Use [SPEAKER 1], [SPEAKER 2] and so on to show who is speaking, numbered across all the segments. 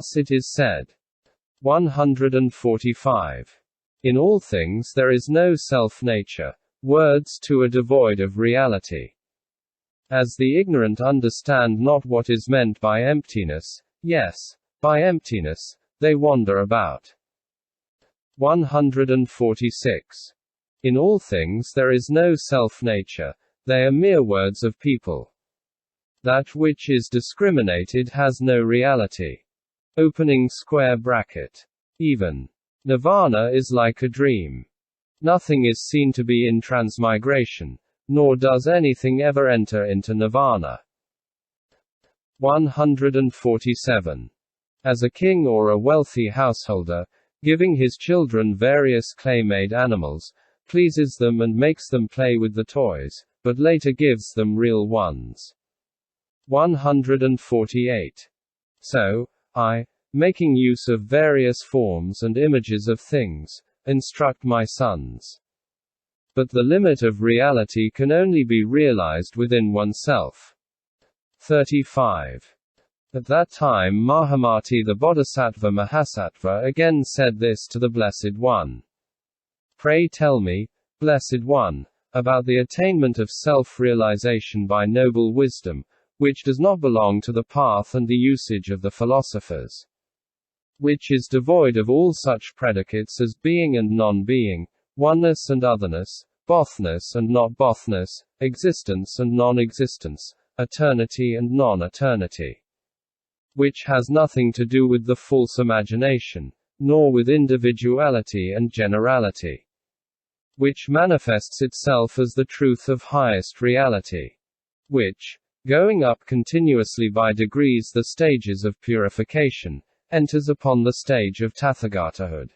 [SPEAKER 1] Thus it is said. 145. In all things there is no self-nature. Words 2 are devoid of reality. As the ignorant understand not what is meant by emptiness, yes, by emptiness, they wander about. 146. In all things there is no self-nature, they are mere words of people. That which is discriminated has no reality. Opening square bracket. Even nirvana is like a dream. Nothing is seen to be in transmigration, nor does anything ever enter into nirvana. 147. As a king or a wealthy householder, giving his children various clay-made animals, pleases them and makes them play with the toys, but later gives them real ones. 148. So, I, making use of various forms and images of things, instruct my sons. But the limit of reality can only be realized within oneself. 35. At that time Mahamati the Bodhisattva-Mahasattva again said this to the Blessed One. Pray tell me, Blessed One, about the attainment of self-realization by noble wisdom, which does not belong to the path and the usage of the philosophers. Which is devoid of all such predicates as being and non-being, oneness and otherness, bothness and not bothness, existence and non-existence, eternity and non-eternity. Which has nothing to do with the false imagination, nor with individuality and generality. Which manifests itself as the truth of highest reality. Which, going up continuously by degrees the stages of purification, enters upon the stage of Tathagatahood.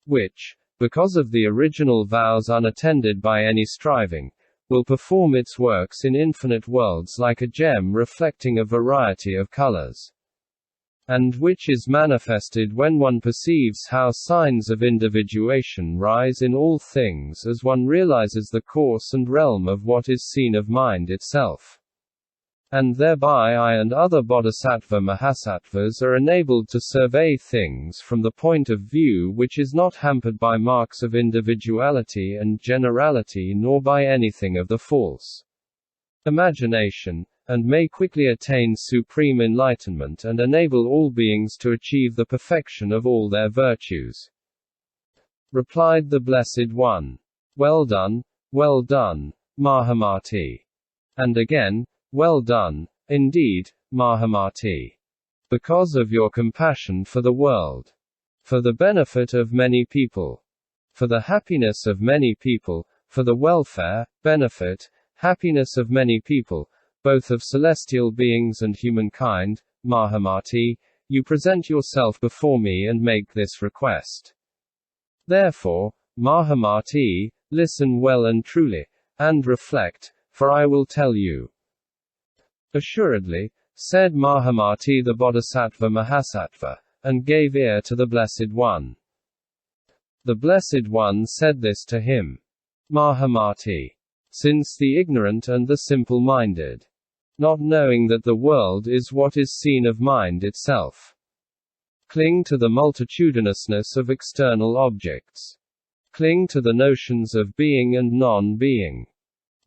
[SPEAKER 1] Which, because of the original vows unattended by any striving, will perform its works in infinite worlds like a gem reflecting a variety of colors. And which is manifested when one perceives how signs of individuation rise in all things as one realizes the course and realm of what is seen of mind itself. And thereby I and other Bodhisattva-Mahasattvas are enabled to survey things from the point of view which is not hampered by marks of individuality and generality nor by anything of the false imagination, and may quickly attain supreme enlightenment and enable all beings to achieve the perfection of all their virtues. Replied the Blessed One. Well done, Mahamati. And again, well done, indeed, Mahamati. Because of your compassion for the world. For the benefit of many people. For the happiness of many people, for the welfare, benefit, happiness of many people, both of celestial beings and humankind, Mahamati, you present yourself before me and make this request. Therefore, Mahamati, listen well and truly, and reflect, for I will tell you. Assuredly, said Mahamati the Bodhisattva-Mahasattva, and gave ear to the Blessed One. The Blessed One said this to him. Mahamati. Since the ignorant and the simple-minded, not knowing that the world is what is seen of mind itself, cling to the multitudinousness of external objects, cling to the notions of being and non-being,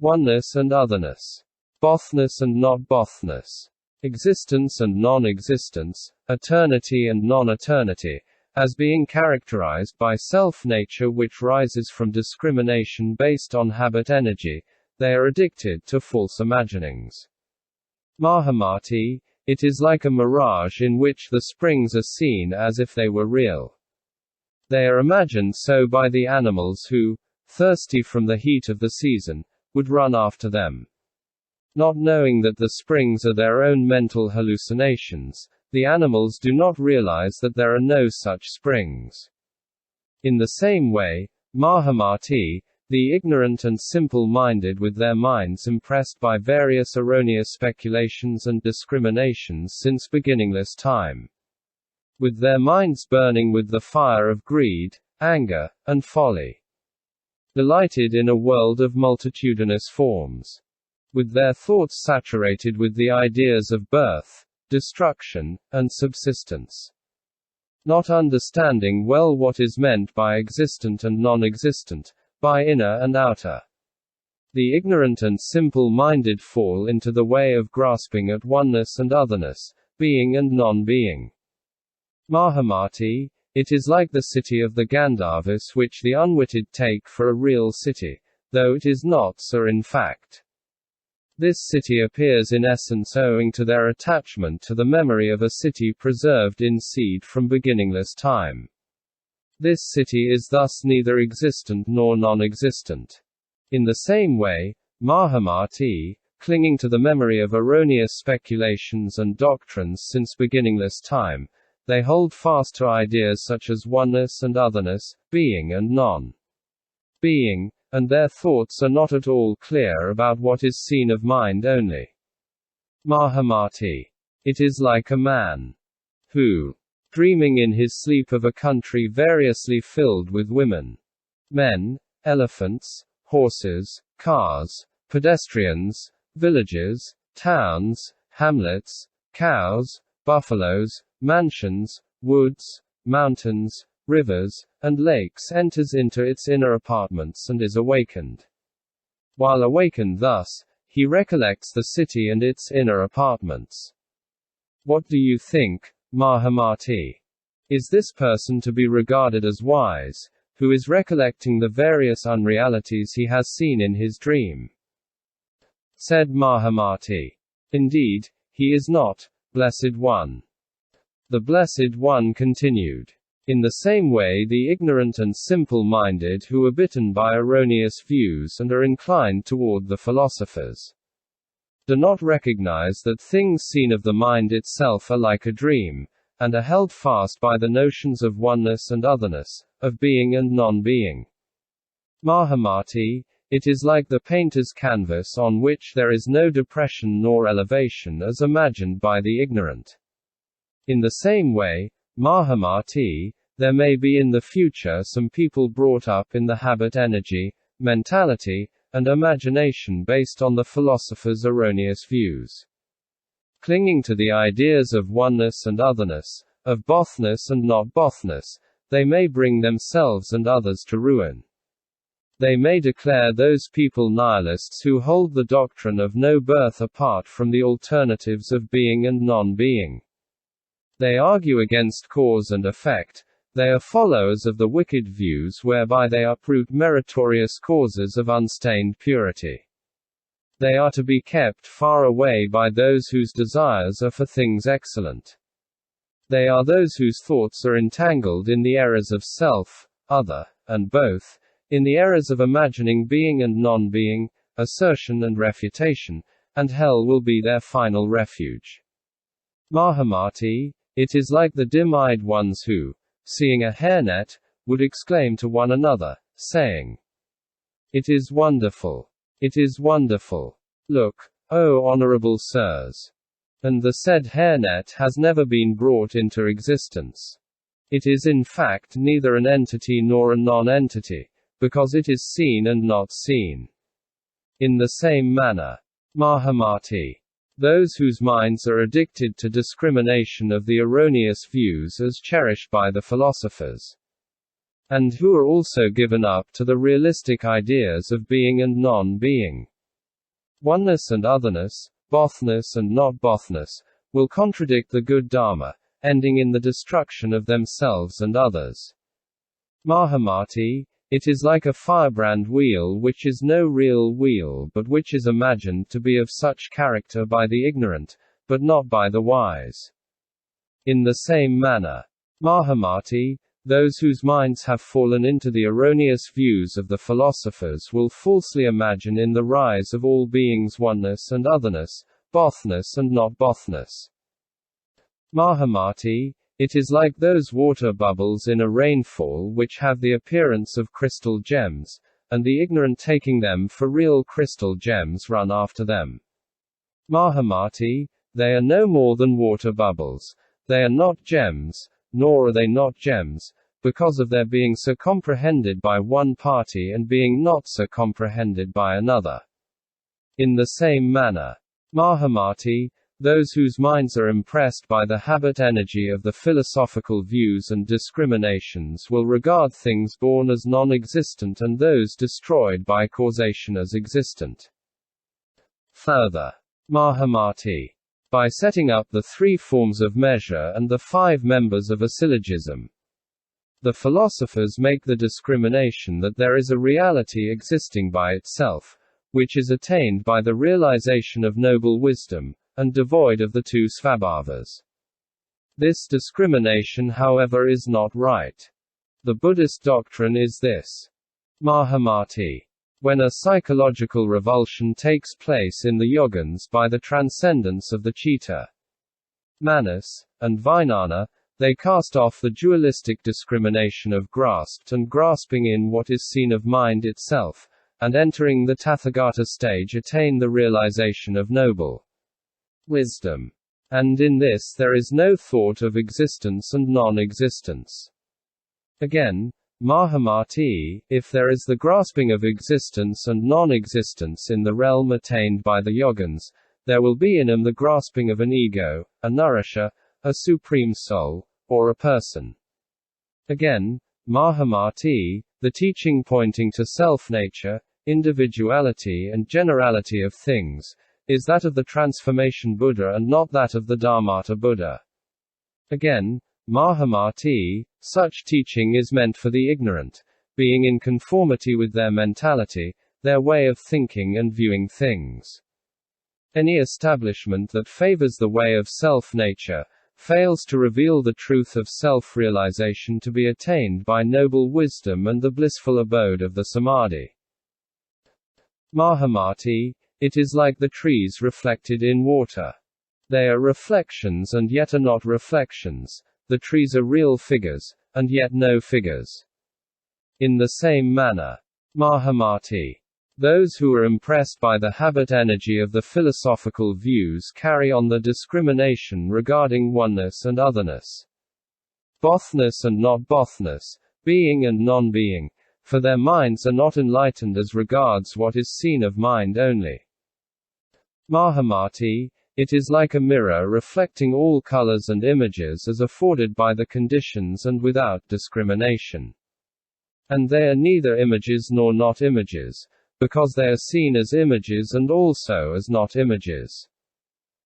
[SPEAKER 1] oneness and otherness, bothness and not bothness, existence and non-existence, eternity and non-eternity, as being characterized by self-nature which rises from discrimination based on habit energy, they are addicted to false imaginings. Mahamati, it is like a mirage in which the springs are seen as if they were real. They are imagined so by the animals who, thirsty from the heat of the season, would run after them. Not knowing that the springs are their own mental hallucinations, the animals do not realize that there are no such springs. In the same way, Mahamati, the ignorant and simple-minded with their minds impressed by various erroneous speculations and discriminations since beginningless time, with their minds burning with the fire of greed, anger, and folly, delighted in a world of multitudinous forms, with their thoughts saturated with the ideas of birth, destruction, and subsistence. Not understanding well what is meant by existent and non-existent, by inner and outer. The ignorant and simple-minded fall into the way of grasping at oneness and otherness, being and non-being. Mahamati, it is like the city of the Gandharvas which the unwitted take for a real city, though it is not so in fact. This city appears in essence owing to their attachment to the memory of a city preserved in seed from beginningless time. This city is thus neither existent nor non-existent. In the same way, Mahamati, clinging to the memory of erroneous speculations and doctrines since beginningless time, they hold fast to ideas such as oneness and otherness, being and non-being, and their thoughts are not at all clear about what is seen of mind only. Mahamati. It is like a man who, dreaming in his sleep of a country variously filled with women, men, elephants, horses, cars, pedestrians, villages, towns, hamlets, cows, buffaloes, mansions, woods, mountains, rivers, and lakes, enters into its inner apartments and is awakened. While awakened thus, he recollects the city and its inner apartments. What do you think, Mahamati? Is this person to be regarded as wise, who is recollecting the various unrealities he has seen in his dream? Said Mahamati. Indeed, he is not, Blessed One. The Blessed One continued. In the same way, the ignorant and simple-minded who are bitten by erroneous views and are inclined toward the philosophers do not recognize that things seen of the mind itself are like a dream, and are held fast by the notions of oneness and otherness, of being and non-being. Mahamati, it is like the painter's canvas on which there is no depression nor elevation as imagined by the ignorant. In the same way, Mahamati, there may be in the future some people brought up in the habit energy, mentality, and imagination based on the philosopher's erroneous views. Clinging to the ideas of oneness and otherness, of bothness and not bothness, they may bring themselves and others to ruin. They may declare those people nihilists who hold the doctrine of no birth apart from the alternatives of being and non-being. They argue against cause and effect. They are followers of the wicked views whereby they uproot meritorious causes of unstained purity. They are to be kept far away by those whose desires are for things excellent. They are those whose thoughts are entangled in the errors of self, other, and both, in the errors of imagining being and non-being, assertion and refutation, and hell will be their final refuge. Mahamati, it is like the dim-eyed ones who, seeing a hairnet, would exclaim to one another, saying, "It is wonderful! It is wonderful! Look, O honorable sirs! And the said hairnet has never been brought into existence. It is in fact neither an entity nor a non-entity, because it is seen and not seen." In the same manner, Mahamati, those whose minds are addicted to discrimination of the erroneous views as cherished by the philosophers, and who are also given up to the realistic ideas of being and non-being, oneness and otherness, bothness and not bothness, will contradict the good Dharma, ending in the destruction of themselves and others. Mahamati, it is like a firebrand wheel which is no real wheel but which is imagined to be of such character by the ignorant, but not by the wise. In the same manner, Mahamati, those whose minds have fallen into the erroneous views of the philosophers will falsely imagine in the rise of all beings oneness and otherness, bothness and not bothness. Mahamati, it is like those water bubbles in a rainfall which have the appearance of crystal gems, and the ignorant taking them for real crystal gems run after them. Mahamati, they are no more than water bubbles. They are not gems, nor are they not gems, because of their being so comprehended by one party and being not so comprehended by another. In the same manner, Mahamati, those whose minds are impressed by the habit energy of the philosophical views and discriminations will regard things born as non-existent and those destroyed by causation as existent. Further, Mahamati, by setting up the 3 forms of measure and the 5 members of a syllogism, the philosophers make the discrimination that there is a reality existing by itself, which is attained by the realization of noble wisdom, and devoid of the 2 svabhavas. This discrimination, however, is not right. The Buddhist doctrine is this. Mahamati. When a psychological revulsion takes place in the yogins by the transcendence of the citta, manas, and vijnana, they cast off the dualistic discrimination of grasped and grasping in what is seen of mind itself, and entering the Tathagata stage attain the realization of noble wisdom. And in this there is no thought of existence and non-existence. Again, Mahamati, if there is the grasping of existence and non-existence in the realm attained by the yogins, there will be in them the grasping of an ego, a nourisher, a supreme soul, or a person. Again, Mahamati, the teaching pointing to self-nature, individuality and generality of things, is that of the transformation Buddha and not that of the Dharmata Buddha. Again, Mahamati, such teaching is meant for the ignorant, being in conformity with their mentality, their way of thinking and viewing things. Any establishment that favors the way of self-nature, fails to reveal the truth of self-realization to be attained by noble wisdom and the blissful abode of the Samadhi. Mahamati, it is like the trees reflected in water. They are reflections and yet are not reflections, the trees are real figures, and yet no figures. In the same manner, Mahamati, those who are impressed by the habit energy of the philosophical views carry on the discrimination regarding oneness and otherness, bothness and not bothness, being and non-being, for their minds are not enlightened as regards what is seen of mind only. Mahamati, it is like a mirror reflecting all colors and images as afforded by the conditions and without discrimination. And they are neither images nor not images, because they are seen as images and also as not images.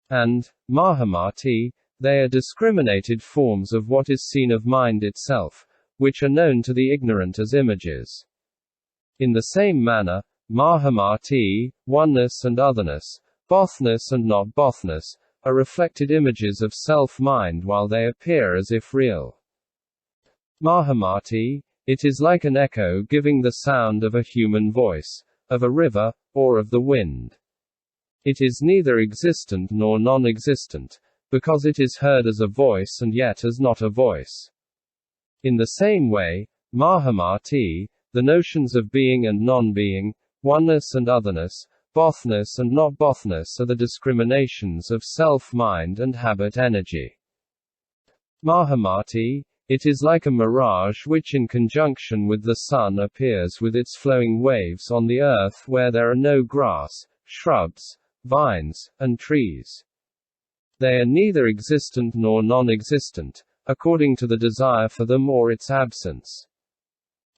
[SPEAKER 1] And, Mahamati, they are discriminated forms of what is seen of mind itself, which are known to the ignorant as images. In the same manner, Mahamati, oneness and otherness, bothness and not bothness, are reflected images of self-mind while they appear as if real. Mahamati, it is like an echo giving the sound of a human voice, of a river, or of the wind. It is neither existent nor non-existent, because it is heard as a voice and yet as not a voice. In the same way, Mahamati, the notions of being and non-being, oneness and otherness, bothness and not bothness are the discriminations of self-mind and habit energy. Mahamati, it is like a mirage which in conjunction with the sun appears with its flowing waves on the earth where there are no grass, shrubs, vines, and trees. They are neither existent nor non-existent, according to the desire for them or its absence.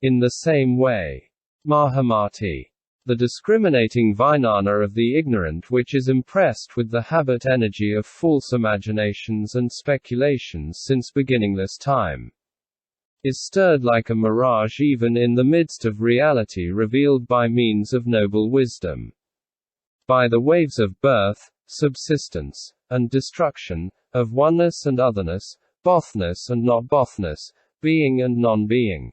[SPEAKER 1] In the same way, Mahamati, the discriminating vijnana of the ignorant which is impressed with the habit energy of false imaginations and speculations since beginningless time, is stirred like a mirage even in the midst of reality revealed by means of noble wisdom. By the waves of birth, subsistence, and destruction, of oneness and otherness, bothness and not bothness, being and non-being.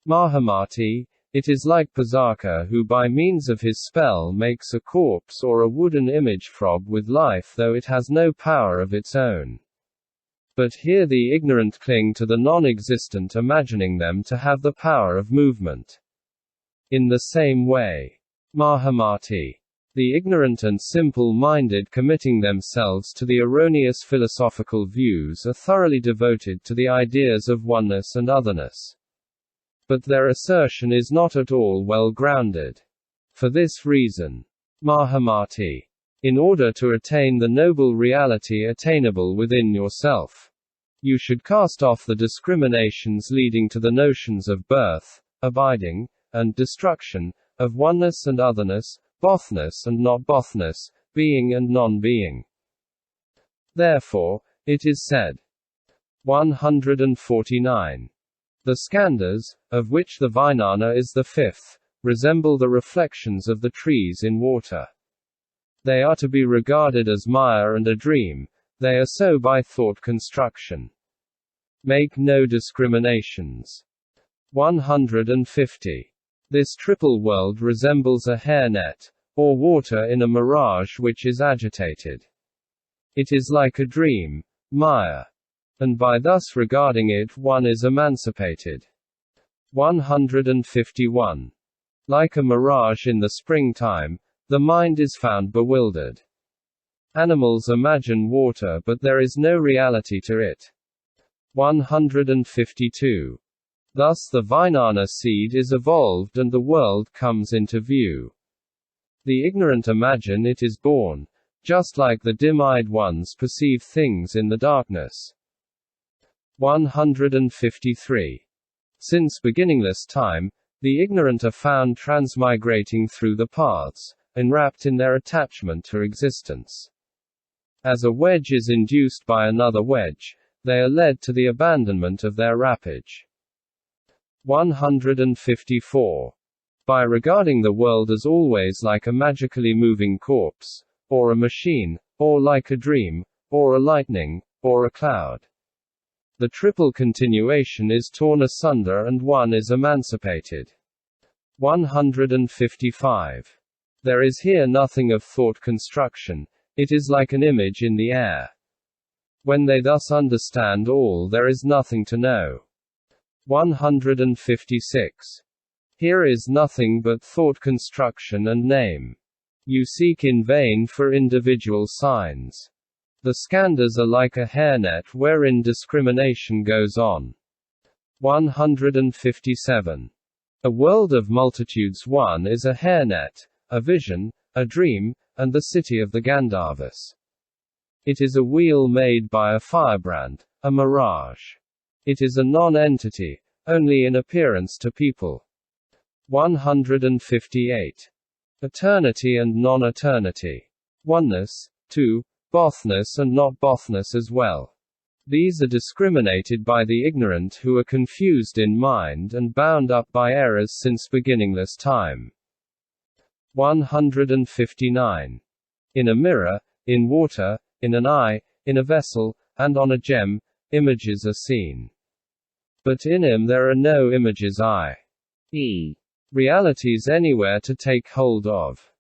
[SPEAKER 1] Mahamati, it is like Pasaka who by means of his spell makes a corpse or a wooden image throb with life though it has no power of its own. But here the ignorant cling to the non-existent imagining them to have the power of movement. In the same way, Mahamati, the ignorant and simple-minded committing themselves to the erroneous philosophical views are thoroughly devoted to the ideas of oneness and otherness. But their assertion is not at all well grounded. For this reason, Mahamati, in order to attain the noble reality attainable within yourself. You should cast off the discriminations leading to the notions of birth, abiding, and destruction, of oneness and otherness, bothness and not bothness, being and non-being. Therefore, it is said. 149. The skandhas, of which the Vijnana is the fifth, resemble the reflections of the trees in water. They are to be regarded as maya and a dream, they are so by thought construction. Make no discriminations. 150. This triple world resembles a hairnet, or water in a mirage which is agitated. It is like a dream, maya. And by thus regarding it one is emancipated. 151. Like a mirage in the springtime, the mind is found bewildered. Animals imagine water but there is no reality to it. 152. Thus the Vijnana seed is evolved and the world comes into view. The ignorant imagine it is born, just like the dim-eyed ones perceive things in the darkness. 153. Since beginningless time, the ignorant are found transmigrating through the paths, enwrapped in their attachment to existence. As a wedge is induced by another wedge, they are led to the abandonment of their wrappage. 154. By regarding the world as always like a magically moving corpse, or a machine, or like a dream, or a lightning, or a cloud, the triple continuation is torn asunder and one is emancipated. 155. There is here nothing of thought construction, it is like an image in the air. When they thus understand all, there is nothing to know. 156. Here is nothing but thought construction and name. You seek in vain for individual signs. The skandhas are like a hairnet wherein discrimination goes on. 157. A world of multitudes one is a hairnet, a vision, a dream, and the city of the Gandharvas. It is a wheel made by a firebrand, a mirage. It is a non-entity, only in appearance to people. 158. Eternity and non-eternity. Oneness, 2. Bothness and not bothness as well. These are discriminated by the ignorant who are confused in mind and bound up by errors since beginningless time. 159. In a mirror, in water, in an eye, in a vessel, and on a gem, images are seen. But in him there are no images i.e. realities anywhere to take hold of.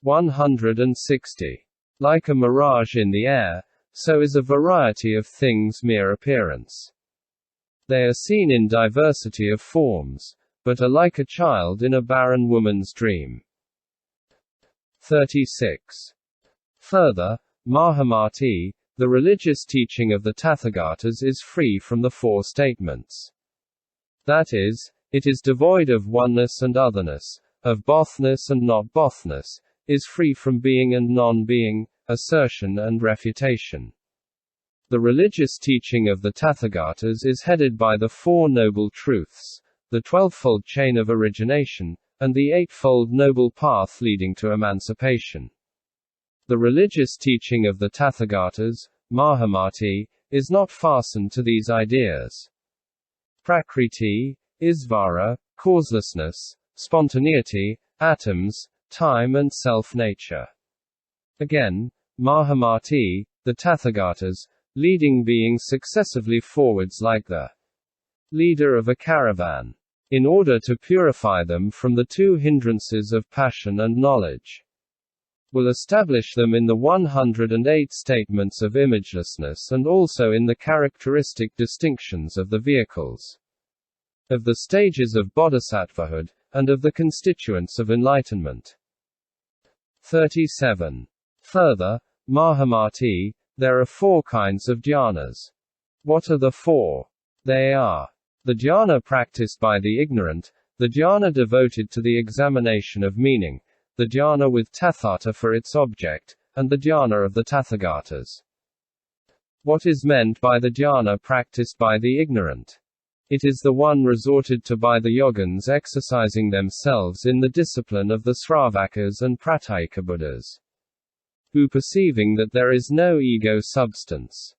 [SPEAKER 1] 160. Like a mirage in the air, so is a variety of things mere appearance. They are seen in diversity of forms, but are like a child in a barren woman's dream. 36. Further, Mahamati, the religious teaching of the Tathagatas, is free from the four statements. That is, it is devoid of oneness and otherness, of bothness and not bothness, is free from being and non-being, assertion and refutation. The religious teaching of the Tathagatas is headed by the Four Noble Truths, the 12-fold chain of origination, and the 8-fold noble path leading to emancipation. The religious teaching of the Tathagatas, Mahamati, is not fastened to these ideas. Prakriti, Isvara, causelessness, spontaneity, atoms, time and self-nature. Again, Mahamati, the Tathagatas, leading beings successively forwards like the leader of a caravan, in order to purify them from the two hindrances of passion and knowledge, will establish them in the 108 statements of imagelessness and also in the characteristic distinctions of the vehicles, of the stages of bodhisattvahood, and of the constituents of enlightenment. 37. Further, Mahamati, there are four kinds of dhyanas. What are the four? They are the dhyana practiced by the ignorant, the dhyana devoted to the examination of meaning, the dhyana with tathata for its object, and the dhyana of the Tathagatas. What is meant by the dhyana practiced by the ignorant? It is the one resorted to by the yogins exercising themselves in the discipline of the Sravakas and Pratyeka Buddhas, who perceiving that there is no ego substance,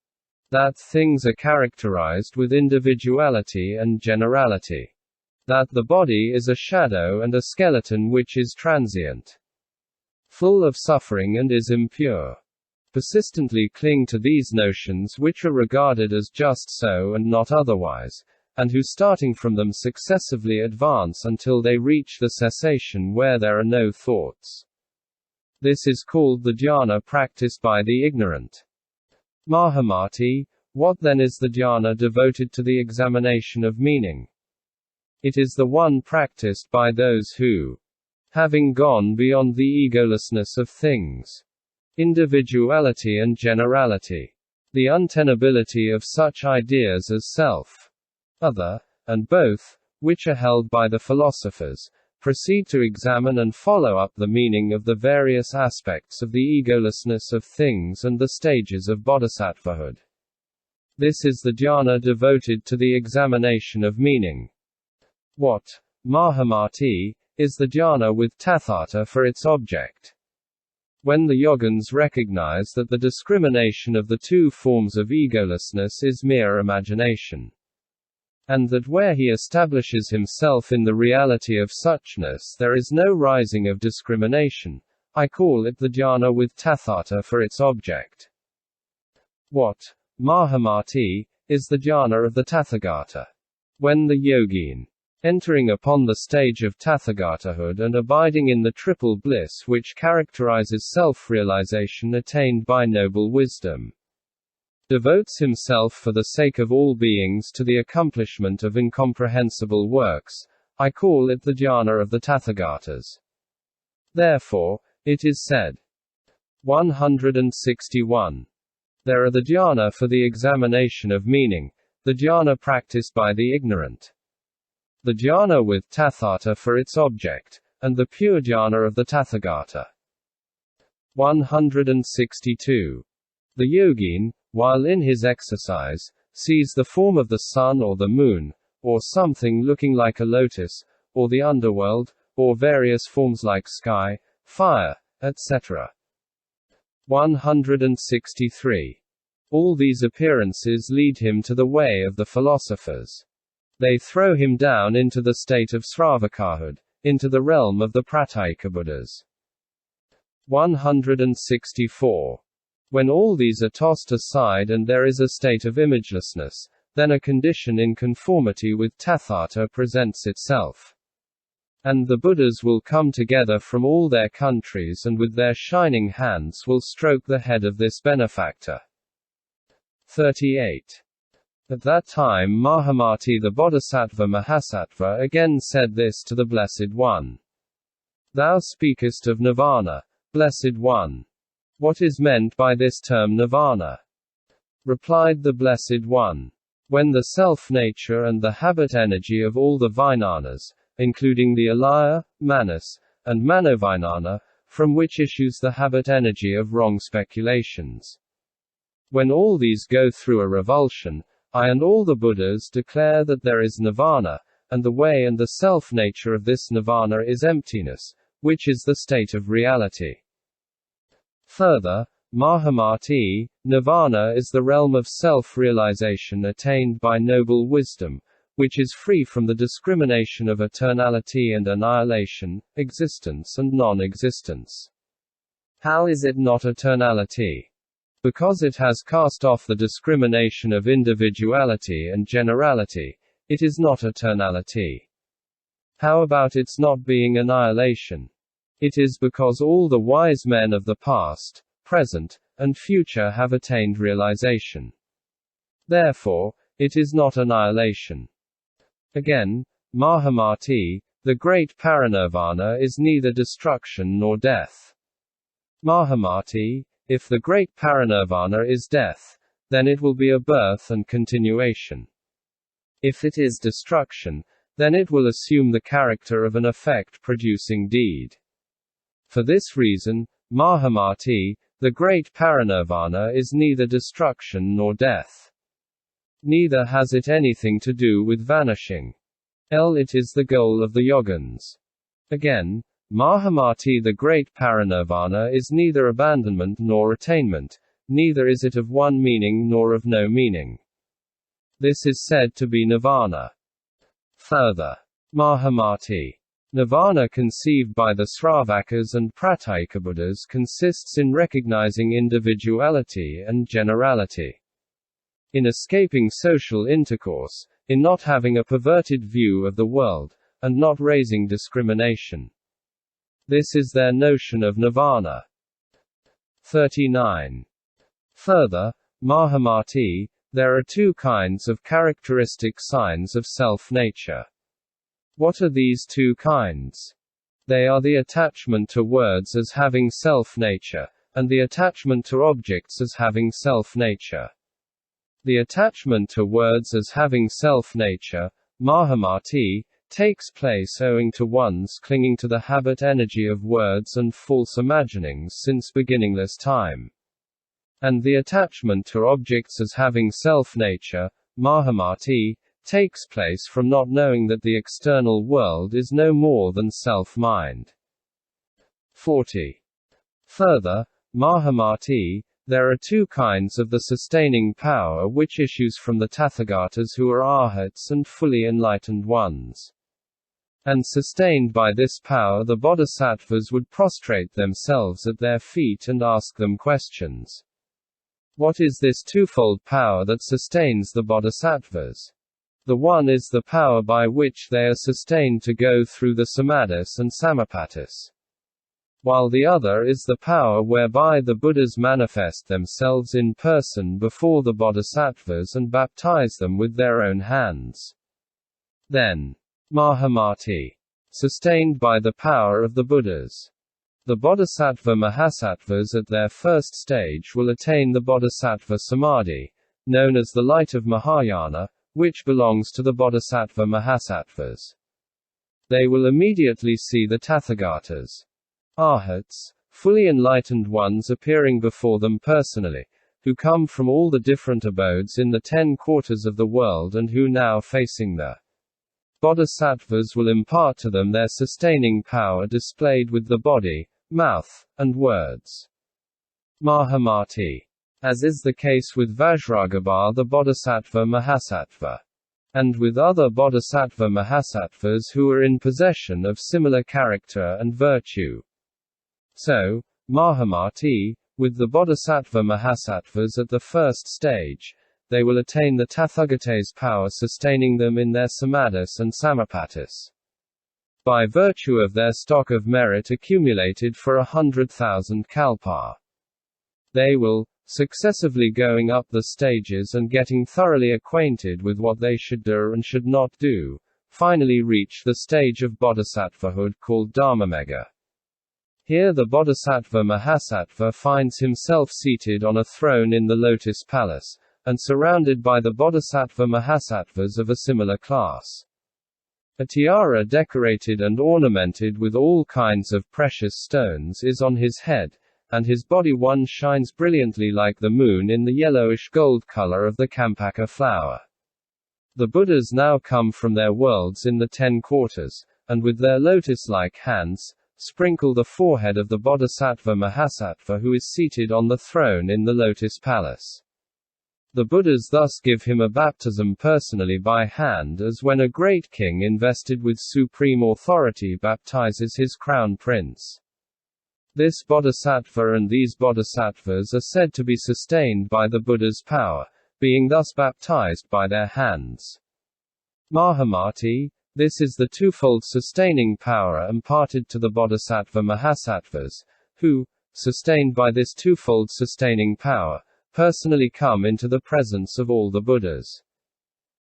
[SPEAKER 1] that things are characterized with individuality and generality, that the body is a shadow and a skeleton which is transient, full of suffering and is impure, persistently cling to these notions which are regarded as just so and not otherwise, and who starting from them successively advance until they reach the cessation where there are no thoughts. This is called the dhyana practiced by the ignorant. Mahamati, what then is the dhyana devoted to the examination of meaning? It is the one practiced by those who, having gone beyond the egolessness of things, individuality and generality, the untenability of such ideas as self, other, and both, which are held by the philosophers, proceed to examine and follow up the meaning of the various aspects of the egolessness of things and the stages of bodhisattvahood. This is the dhyana devoted to the examination of meaning. What, Mahamati, is the dhyana with Tathata for its object? When the yogins recognize that the discrimination of the two forms of egolessness is mere imagination, and that where he establishes himself in the reality of suchness there is no rising of discrimination, I call it the dhyana with Tathata for its object. What, Mahamati, is the dhyana of the Tathagata? When the yogin, entering upon the stage of Tathagatahood and abiding in the triple bliss which characterizes self-realization attained by noble wisdom, devotes himself for the sake of all beings to the accomplishment of incomprehensible works, I call it the dhyana of the Tathagatas. Therefore, it is said. 161. There are the dhyana for the examination of meaning, the dhyana practiced by the ignorant, the dhyana with Tathata for its object, and the pure dhyana of the Tathagata. 162. The yogin, while in his exercise, sees the form of the sun or the moon, or something looking like a lotus, or the underworld, or various forms like sky, fire, etc. 163. All these appearances lead him to the way of the philosophers. They throw him down into the state of Sravakahood, into the realm of the Pratyeka Buddhas. 164. When all these are tossed aside and there is a state of imagelessness, then a condition in conformity with Tathata presents itself. And the Buddhas will come together from all their countries and with their shining hands will stroke the head of this benefactor. 38. At that time Mahamati the Bodhisattva-Mahasattva again said this to the Blessed One. Thou speakest of nirvana, Blessed One. What is meant by this term nirvana? Replied the Blessed One. When the self-nature and the habit energy of all the vijnanas, including the alaya, manas, and manovijnana, from which issues the habit energy of wrong speculations. When all these go through a revulsion, I and all the Buddhas declare that there is nirvana, and the way and the self-nature of this nirvana is emptiness, which is the state of reality. Further, Mahamati, nirvana is the realm of self-realization attained by noble wisdom, which is free from the discrimination of eternality and annihilation, existence and non-existence. How is it not eternality? Because it has cast off the discrimination of individuality and generality, it is not eternality. How about its not being annihilation? It is because all the wise men of the past, present, and future have attained realization. Therefore, it is not annihilation. Again, Mahamati, the great parinirvana is neither destruction nor death. Mahamati, if the great parinirvana is death, then it will be a birth and continuation. If it is destruction, then it will assume the character of an effect-producing deed. For this reason, Mahamati, The great parinirvana is neither destruction nor death. Neither has it anything to do with vanishing. It is the goal of the yogins. Again, Mahamati, the great parinirvana is neither abandonment nor attainment, neither is it of one meaning nor of no meaning. This is said to be nirvana. Further, Mahamati. Nirvana conceived by the Sravakas and Pratyekabuddhas consists in recognizing individuality and generality. In escaping social intercourse, in not having a perverted view of the world, and not raising discrimination. This is their notion of nirvana. 39. Further, Mahamati, there are two kinds of characteristic signs of self-nature. What are these two kinds? They are the attachment to words as having self-nature, and the attachment to objects as having self-nature. The attachment to words as having self-nature, Mahamati, takes place owing to one's clinging to the habit energy of words and false imaginings since beginningless time. And the attachment to objects as having self-nature, Mahamati, takes place from not knowing that the external world is no more than self-mind. 40. Further, Mahamati, there are two kinds of the sustaining power which issues from the Tathagatas who are arhats and fully enlightened ones. And sustained by this power the Bodhisattvas would prostrate themselves at their feet and ask them questions. What is this twofold power that sustains the Bodhisattvas? The one is the power by which they are sustained to go through the Samadhis and Samapattis. While the other is the power whereby the Buddhas manifest themselves in person before the Bodhisattvas and baptize them with their own hands. Then, Mahamati. Sustained by the power of the Buddhas. The Bodhisattva-Mahasattvas at their first stage will attain the Bodhisattva Samadhi, known as the light of Mahayana, which belongs to the Bodhisattva-Mahasattvas. They will immediately see the Tathagatas. Arhats, fully enlightened ones appearing before them personally, who come from all the different abodes in the 10 quarters of the world and who now facing the Bodhisattvas will impart to them their sustaining power displayed with the body, mouth, and words. Mahamati. As is the case with Vajragarbha the Bodhisattva-Mahasattva. And with other Bodhisattva-Mahasattvas who are in possession of similar character and virtue. So, Mahamati, with the Bodhisattva-Mahasattvas at the first stage, they will attain the Tathagatas power sustaining them in their Samadhis and Samapattis. By virtue of their stock of merit accumulated for 100,000 kalpa. They will, successively going up the stages and getting thoroughly acquainted with what they should do and should not do, finally reach the stage of bodhisattvahood called Dharmamegga. Here the Bodhisattva-Mahasattva finds himself seated on a throne in the Lotus Palace, and surrounded by the Bodhisattva-Mahasattvas of a similar class. A tiara decorated and ornamented with all kinds of precious stones is on his head, and his body one shines brilliantly like the moon in the yellowish gold color of the Kampaka flower. The Buddhas now come from their worlds in the 10 quarters, and with their lotus-like hands, sprinkle the forehead of the Bodhisattva-Mahasattva who is seated on the throne in the Lotus Palace. The Buddhas thus give him a baptism personally by hand as when a great king invested with supreme authority baptizes his crown prince. This Bodhisattva and these Bodhisattvas are said to be sustained by the Buddha's power, being thus baptized by their hands. Mahamati, this is the twofold sustaining power imparted to the Bodhisattva-Mahasattvas, who, sustained by this twofold sustaining power, personally come into the presence of all the Buddhas.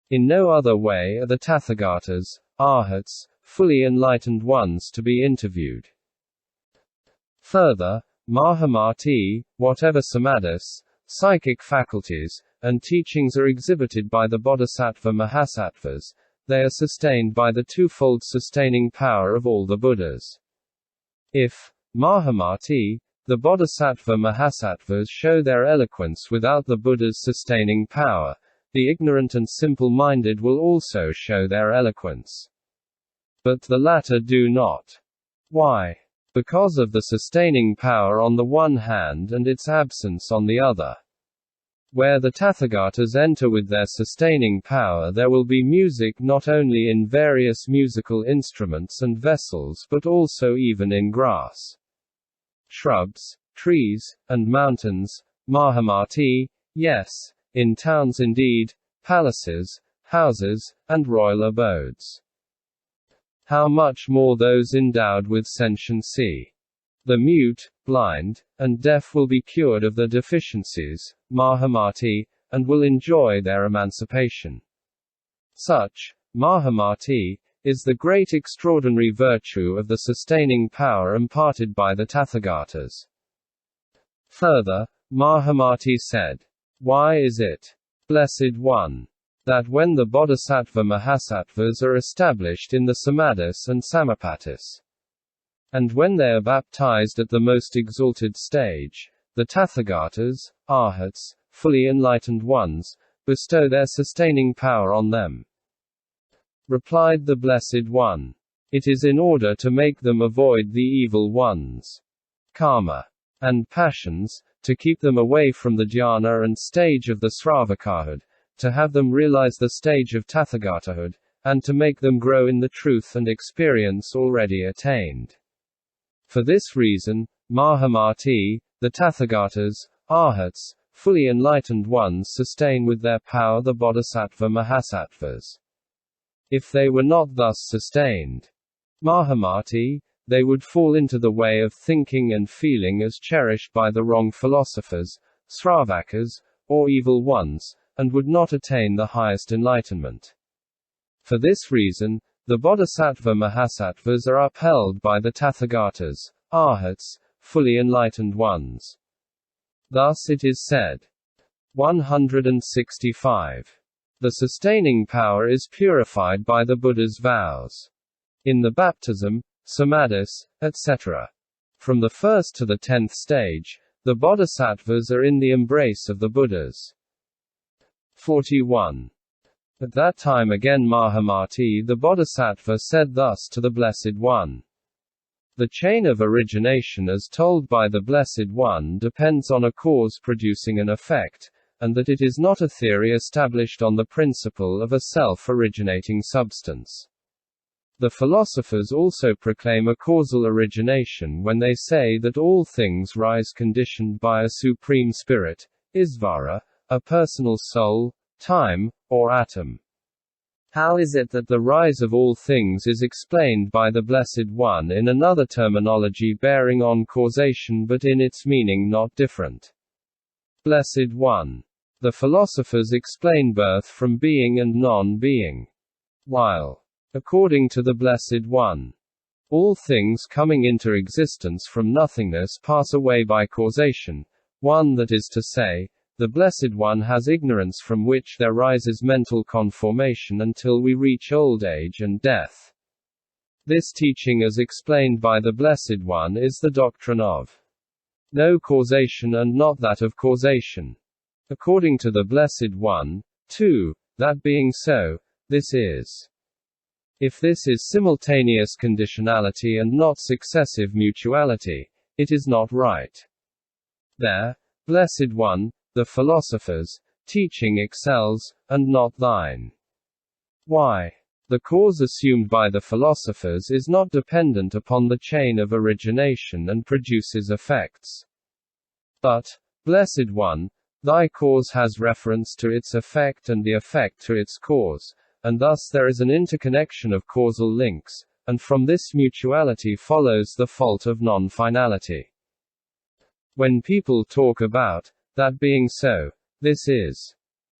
[SPEAKER 1] In no other way are the Tathagatas, arhats, fully enlightened ones to be interviewed. Further, Mahamati, whatever samadhis, psychic faculties, and teachings are exhibited by the Bodhisattva-Mahasattvas, they are sustained by the twofold sustaining power of all the Buddhas. If, Mahamati, the Bodhisattva-Mahasattvas show their eloquence without the Buddha's sustaining power. The ignorant and simple-minded will also show their eloquence. But the latter do not. Why? Because of the sustaining power on the one hand and its absence on the other. Where the Tathagatas enter with their sustaining power, there will be music not only in various musical instruments and vessels but also even in grass, shrubs, trees, and mountains, Mahamati, yes, in towns indeed, palaces, houses, and royal abodes. How much more those endowed with sentiency. The mute, blind, and deaf will be cured of their deficiencies, Mahamati, and will enjoy their emancipation. Such, Mahamati, is the great extraordinary virtue of the sustaining power imparted by the Tathagatas. Further, Mahamati said, "Why is it, Blessed One, that when the Bodhisattva-Mahasattvas are established in the Samadhis and Samapattis, and when they are baptized at the most exalted stage, the Tathagatas, Arhats, fully enlightened ones, bestow their sustaining power on them?" Replied the Blessed One, "It is in order to make them avoid the evil ones, karma, and passions, to keep them away from the dhyana and stage of the sravakahood, to have them realize the stage of Tathagatahood, and to make them grow in the truth and experience already attained. For this reason, Mahamati, the Tathagatas, Arhats, fully enlightened ones sustain with their power the Bodhisattva-Mahasattvas. If they were not thus sustained, Mahamati, they would fall into the way of thinking and feeling as cherished by the wrong philosophers, sravakas, or evil ones, and would not attain the highest enlightenment. For this reason, the Bodhisattva-Mahasattvas are upheld by the Tathagatas, Arhats, fully enlightened ones. Thus it is said. 165. The sustaining power is purified by the Buddha's vows. In the baptism, Samadhis, etc. From the 1st to the 10th stage, the Bodhisattvas are in the embrace of the Buddhas. 41. At that time again Mahamati the Bodhisattva said thus to the Blessed One. The chain of origination as told by the Blessed One depends on a cause producing an effect, and that it is not a theory established on the principle of a self-originating substance. The philosophers also proclaim a causal origination when they say that all things rise conditioned by a supreme spirit, Isvara, a personal soul, time, or atom. How is it that the rise of all things is explained by the Blessed One in another terminology bearing on causation but in its meaning not different? Blessed One. The philosophers explain birth from being and non-being. While, according to the Blessed One, all things coming into existence from nothingness pass away by causation, one that is to say, the Blessed One has ignorance from which there rises mental conformation until we reach old age and death. This teaching as explained by the Blessed One is the doctrine of no causation and not that of causation. According to the Blessed One, too, that being so, this is. If this is simultaneous conditionality and not successive mutuality, it is not right. There, Blessed One, the philosophers' teaching excels, and not thine. Why? The cause assumed by the philosophers is not dependent upon the chain of origination and produces effects. But, Blessed One, thy cause has reference to its effect and the effect to its cause, and thus there is an interconnection of causal links, and from this mutuality follows the fault of non-finality. When people talk about, that being so, this is.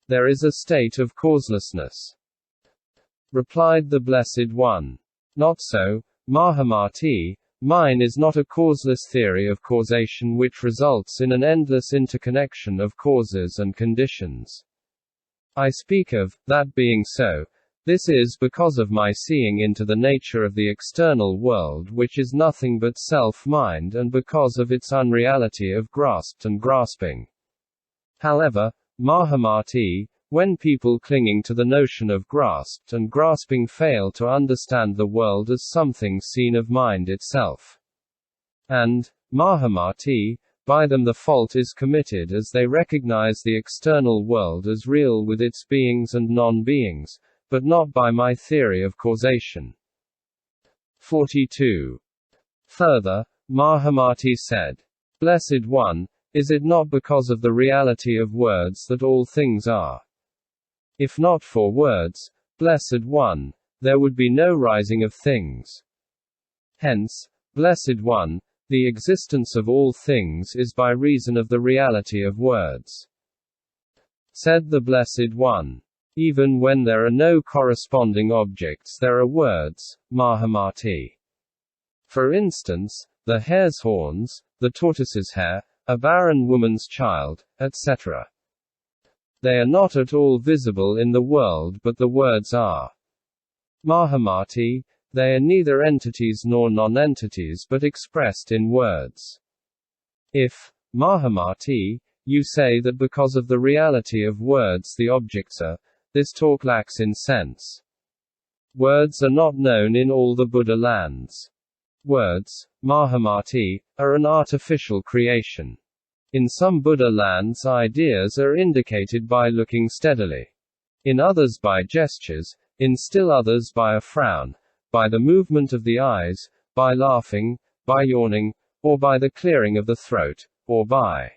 [SPEAKER 1] There is a state of causelessness. Replied the Blessed One. Not so, Mahamati, mine is not a causeless theory of causation which results in an endless interconnection of causes and conditions. I speak of, that being so, This is because of my seeing into the nature of the external world, which is nothing but self-mind, and because of its unreality of grasped and grasping. However, Mahamati, when people clinging to the notion of grasped and grasping fail to understand the world as something seen of mind itself, and Mahamati, by them the fault is committed as they recognize the external world as real with its beings and non-beings, but not by my theory of causation. 42. Further, Mahamati said, Blessed One, is it not because of the reality of words that all things are? If not for words, Blessed One, there would be no rising of things. Hence, Blessed One, the existence of all things is by reason of the reality of words. Said the Blessed One, even when there are no corresponding objects there are words, Mahamati. For instance, the hare's horns, the tortoise's hair, a barren woman's child, etc. They are not at all visible in the world, but the words are. Mahamati, they are neither entities nor non-entities but expressed in words. If, Mahamati, you say that because of the reality of words the objects are, this talk lacks in sense. Words are not known in all the Buddha lands. Words, Mahamati, are an artificial creation. In some Buddha lands ideas are indicated by looking steadily. In others by gestures, in still others by a frown, by the movement of the eyes, by laughing, by yawning, or by the clearing of the throat, or by